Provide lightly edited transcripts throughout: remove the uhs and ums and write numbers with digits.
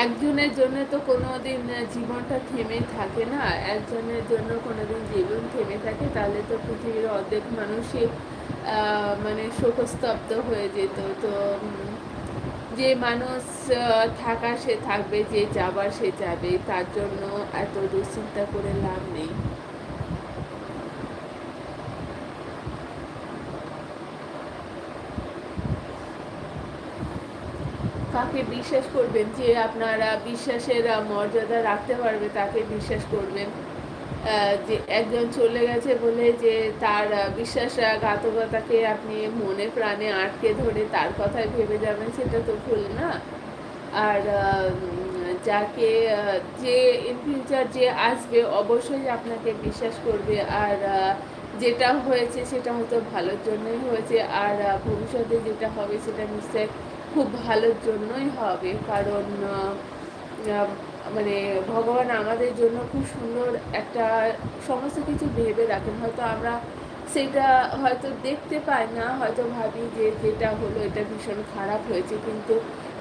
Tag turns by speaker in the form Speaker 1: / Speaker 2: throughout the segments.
Speaker 1: একজনের জন্য তো কোনোদিন জীবনটা থেমে থাকে না। একজনের জন্য কোনোদিন জীবন থেমে থাকে তাহলে তো পৃথিবীর অর্ধেক মানুষই আ মানে শোকস্তব্ধ হয়ে যেত। তো যে মানুষ থাকার সে থাকবে, যে যাবার সে যাবে। তার জন্য এত দুশ্চিন্তা করে লাভ নেই। কাকে বিশ্বাস করবেন? যে আপনারা বিশ্বাসের মর্যাদা রাখতে পারবে তাকে বিশ্বাস করবেন। যে একজন চলে গেছে বলে যে তার বিশ্বাসঘাতকতাকে আপনি মনে প্রাণে আটকে ধরে তার কথাই ভেবে যাবেন সেটা তো ভুল না। আর যাকে যে ইন ফিউচার যে আসবে অবশ্যই আপনাকে বিশ্বাস করবে। আর যেটা হয়েছে সেটা হয়তো ভালোর জন্যই হয়েছে। আর ভবিষ্যতে যেটা হবে সেটা নিশ্চয়ই খুব ভালোর জন্যই হবে। কারণ আ মানে ভগবান আমাদের জন্য খুব সুন্দর একটা সমস্ত কিছু ভেবে রাখেন। হয়তো আমরা সেইটা হয়তো দেখতে পাই না, হয়তো ভাবি যে যেটা হলো এটা ভীষণ খারাপ হয়েছে। কিন্তু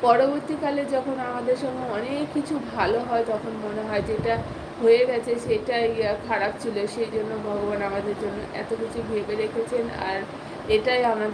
Speaker 1: পরবর্তীকালে যখন আমাদের সঙ্গে অনেক কিছু ভালো হয় তখন মনে হয় যেটা হয়ে গেছে সেটাই খারাপ ছিল। সেইজন্য ভগবান আমাদের জন্য এত কিছু ভেবে রেখেছেন আর এটাই আমাদের